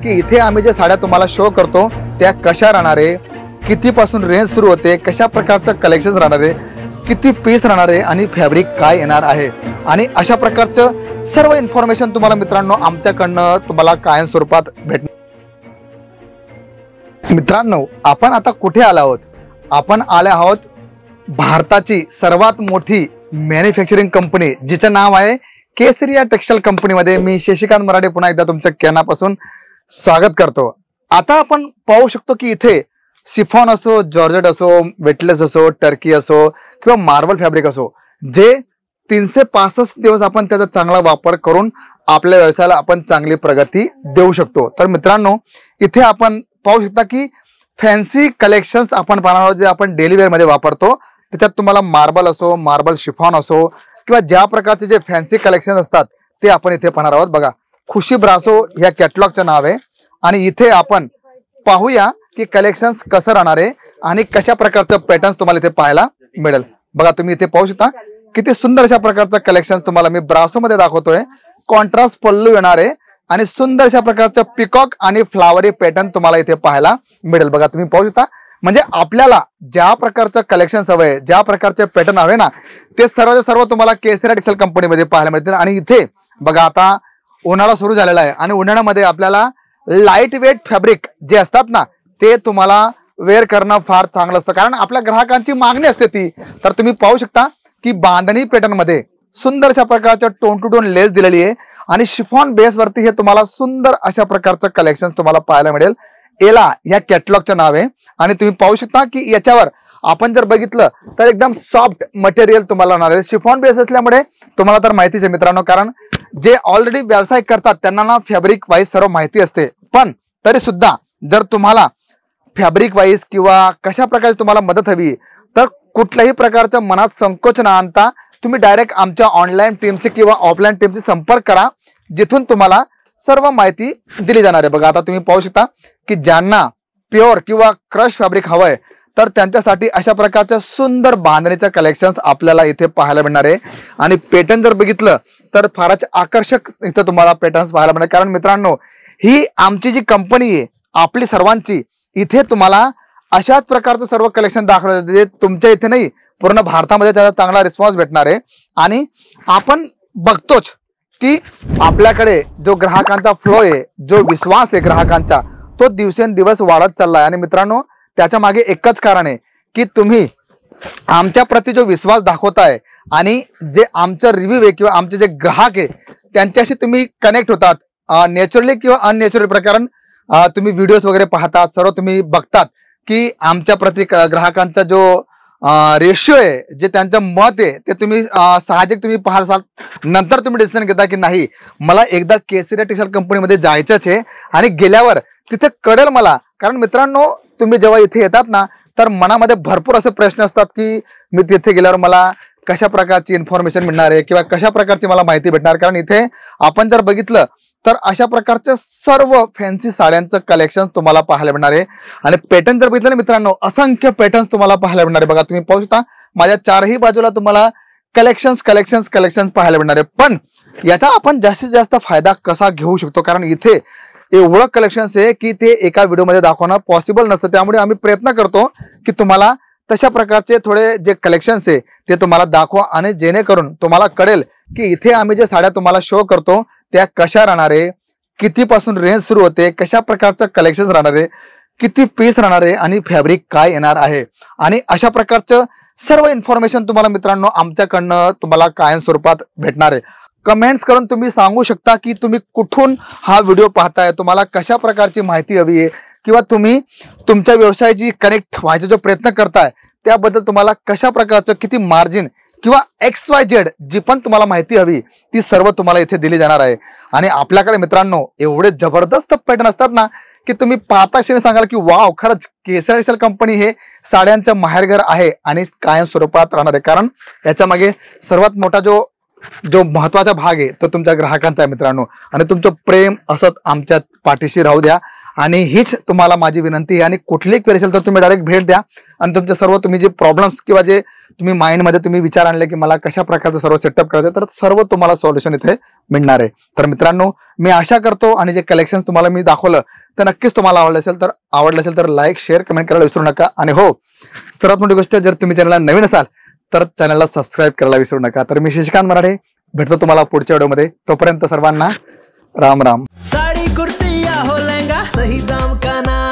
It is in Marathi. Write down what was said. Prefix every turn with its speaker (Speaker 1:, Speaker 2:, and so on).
Speaker 1: की इथे आम्ही जे साड्या तुम्हाला शो करतो त्या कशा राहणार आहे, कितीपासून रेंज सुरू होते, कशा प्रकारचं कलेक्शन राहणार आहे, किती पीस राहणार आहे आणि फॅब्रिक काय येणार आहे आणि अशा प्रकारचं सर्व इन्फॉर्मेशन तुम्हाला मित्रांनो आमच्याकडनं तुम्हाला कायम स्वरूपात भेटणार। मित्रांनो, आपण आता कुठे आलो आहोत? आपण आले आहोत भारताची सर्वात मोठी मॅन्युफॅक्चरिंग कंपनी जिचं नाव आहे केसरिया टेक्सटाईल कंपनीमध्ये मी शशिकांत मराठे पुन्हा एकदा तुमच्या कॅनापासून स्वागत करतो। आता आपण पाहू शकतो की इथे शिफॉन असो, जॉर्जेट असो, वेटलेस असो, टर्की असो किंवा मार्बल फॅब्रिक असो, जे 365 दिवस आपण त्याचा चांगला वापर करून आपल्या व्यवसायाला आपण चांगली प्रगती देऊ शकतो। तर मित्रांनो, इथे आपण पाहू शकता की फॅन्सी कलेक्शन्स आपण पाहणार आहोत जे आपण डेली वेअर मध्ये वापरतो। त्याच्यात तुम्हाला मार्बल असो, मार्बल शिफॉन असो किंवा ज्या प्रकारचे जे फॅन्सी कलेक्शन असतात ते आपण इथे पाहणार आहोत। बघा, खुशी ब्रासो या कॅटलॉगचं नाव आहे आणि इथे आपण पाहूया की कलेक्शन्स कसं राहणार आहे आणि कशा प्रकारचं पॅटर्न्स तुम्हाला इथे पाहायला मिळेल। बघा, तुम्ही इथे पाहू शकता किती सुंदर अशा प्रकारचं कलेक्शन्स तुम्हाला मी ब्रासो मध्ये दाखवतोय। कॉन्ट्रास्ट पल्लू येणार आहे आणि सुंदर अशा प्रकारचं पिकॉक आणि फ्लावरी पॅटर्न तुम्हाला इथे पाहायला मिळेल। बघा, तुम्ही पाहू शकता म्हणजे आपल्याला ज्या प्रकारचं कलेक्शन हवंय, ज्या प्रकारचे पॅटर्न हवे ना, ते सर्व तुम्हाला केसरिया टेक्सटाईल कंपनीमध्ये पाहायला मिळतील। आणि इथे बघा, आता उन्हाळा सुरू झालेला आहे आणि उन्हाळ्यामध्ये आपल्याला लाईट वेट फॅब्रिक जे असतात ना ते तुम्हाला वेअर करणं फार चांगलं असतं, कारण आपल्या ग्राहकांची मागणी असते ती। तर तुम्ही पाहू शकता की बांधणी पॅटर्न मध्ये सुंदर अशा प्रकारचं टोन टू टोन लेस दिलेली आहे आणि शिफॉन बेस वरती हे तुम्हाला सुंदर अशा प्रकारचं कलेक्शन तुम्हाला पाहायला मिळेल। एला या कॅटलॉगचं नाव आहे आणि तुम्ही पाहू शकता की याच्यावर आपण जर बघितलं तर एकदम सॉफ्ट मटेरियल तुम्हाला राहणार आहे। शिफॉन बेस असल्यामुळे तुम्हाला तर माहितीच आहे मित्रांनो, कारण जे ऑलरेडी व्यवसाय करतात त्यांना ना फॅब्रिक वाईज सर्व माहिती असते, पण तरी सुद्धा जर तुम्हाला फॅब्रिक वाईज किंवा कशा प्रकारे तुम्हाला मदत हवी तर कुठल्याही प्रकारच्या मनात संकोच न आणता तुम्ही डायरेक्ट आमच्या ऑनलाईन टीमशी किंवा ऑफलाईन टीमशी संपर्क करा, जिथून तुम्हाला सर्व माहिती दिली जाणार आहे। बघा, आता तुम्ही पाहू शकता की ज्यांना प्युअर किंवा क्रश फॅब्रिक हवंय तर त्यांच्यासाठी अशा प्रकारच्या सुंदर बांधणीच्या कलेक्शन्स आपल्याला इथे पाहायला मिळणार आहे। आणि पॅटर्न जर बघितलं तर फारच आकर्षक इथे तुम्हाला पॅटर्न्स पाहायला मिळणार, कारण मित्रांनो ही आमची जी कंपनी आहे आपली सर्वांची, इथे तुम्हाला अशाच प्रकारचं सर्व कलेक्शन दाखवलं जाते जे तुमच्या इथे नाही पूर्ण भारतामध्ये त्याचा चांगला रिस्पॉन्स भेटणार आहे। आणि आपण बघतोच की आपल्याकडे जो ग्राहकांचा फ्लो आहे, जो विश्वास आहे ग्राहकांचा, तो दिवसेंदिवस वाढत चाललाय। आणि मित्रांनो, त्याच्या मागे एकच कारण आहे की तुम्ही आमच्या प्रती जो विश्वास दाखवताय आणि जे आमचं रिव्ह्यू आहे किंवा आमचे जे ग्राहक आहे त्यांच्याशी तुम्ही कनेक्ट होतात नॅचरली किंवा अननॅचरली प्रकारे। तुम्ही व्हिडिओज वगैरे पाहतात, सर्व तुम्ही बघतात की आमच्या प्रति ग्राहकांचा जो रेशिओ आहे, जे त्यांचं मत आहे ते तुम्ही साहजिक तुम्ही पाहत असाल, नंतर तुम्ही डिसिजन घेता की नाही मला एकदा केसरिया टेक्सटाईल कंपनीमध्ये जायचंच आहे आणि गेल्यावर तिथे कळेल मला। कारण मित्रांनो, तुम्ही जेव्हा इथे येतात ना तर मनामध्ये भरपूर असे प्रश्न असतात की मी तिथे गेल्यावर मला कशा प्रकारची इन्फॉर्मेशन मिळणार आहे किंवा कशा प्रकारची मला माहिती भेटणार, कारण इथे आपण जर बघितलं तर अशा प्रकारचे सर्व फॅन्सी साड्यांचं कलेक्शन तुम्हाला पाहायला मिळणार आहे। आणि पॅटर्न जर बघितलं ना मित्रांनो, असंख्य पॅटर्न्स तुम्हाला पाहायला मिळणार आहे। बघा, तुम्ही पाहू शकता माझ्या चारही बाजूला तुम्हाला कलेक्शन्स पाहायला मिळणार आहे। पण याचा आपण जास्तीत जास्त फायदा कसा घेऊ शकतो, कारण इथे एवढं कलेक्शन्स आहे की ते एका व्हिडिओमध्ये दाखवणं पॉसिबल नसतं। त्यामुळे आम्ही प्रयत्न करतो की तुम्हाला तशा प्रकारचे थोडे जे कलेक्शन्स आहे ते तुम्हाला दाखवा आणि जेणेकरून तुम्हाला कळेल की इथे आम्ही जे साड्या तुम्हाला शो करतो त्या कशा राहणार आहे, कितीपासून रेंज सुरू होते, कशा प्रकारचं कलेक्शन राहणार आहे, किती पीस राहणार आहे आणि फॅब्रिक काय येणार आहे आणि अशा प्रकारचं सर्व इन्फॉर्मेशन तुम्हाला मित्रांनो आमच्याकडनं तुम्हाला कायम स्वरूपात भेटणार आहे। कमेंट्स करून तुम्ही सांगू शकता की तुम्ही कुठून हा व्हिडिओ पाहताय, तुम्हाला कशा प्रकारची माहिती हवी आहे किंवा तुम्ही तुमच्या व्यवसायाची कनेक्ट व्हायचा जो प्रयत्न करताय त्याबद्दल तुम्हाला कशा प्रकारचं किती मार्जिन किंवा XYZ जी पण तुम्हाला माहिती हवी ती सर्व तुम्हाला इथे दिली जाणार आहे। आणि आपल्याकडे मित्रांनो एवढे जबरदस्त पॅटर्न असतात ना की तुम्ही पाहताक्षणी सांगाल की वाव, खरंच केसरिया टेक्सटाईल कंपनी हे साड्यांचं माहेरघर आहे आणि कायम स्वरूपात राहणार आहे। कारण याच्या मागे सर्वात मोठा जो महत्वाचा भाग आहे तो तुमच्या ग्राहकांचा आहे मित्रांनो, आणि तुमचं प्रेम असत आमच्या पाठीशी राहू द्या आणि हीच तुम्हाला माझी विनंती आहे. आणि कुठलीही क्वेरी असेल तर तुम्ही डायरेक्ट भेट द्या आणि तुमचे सर्व तुम्ही जे प्रॉब्लेम्स किंवा जे तुम्ही माइंडमध्ये तुम्ही विचार आणले की मला कशा प्रकारचं सर्व सेटअप करायचं, तर सर्व तुम्हाला सॉल्युशन इथे मिळणार आहे. तर मित्रांनो, मी आशा करतो आणि जे कलेक्शन तुम्हाला मी दाखवलं तर नक्कीच तुम्हाला आवडलं असेल तर लाईक शेअर कमेंट करायला विसरू नका. आणि हो, सर्वात मोठी गोष्ट, जर तुम्ही चॅनलला नवीन असाल तर चॅनलला सबस्क्राईब करायला विसरू नका. तर मी शशिकांत मराठे भेटतो तुम्हाला पुढच्या व्हिडिओमध्ये. तोपर्यंत सर्वांना राम राम.
Speaker 2: साड़ी कुर्ती या हो लहंगा, सही दाम का नाम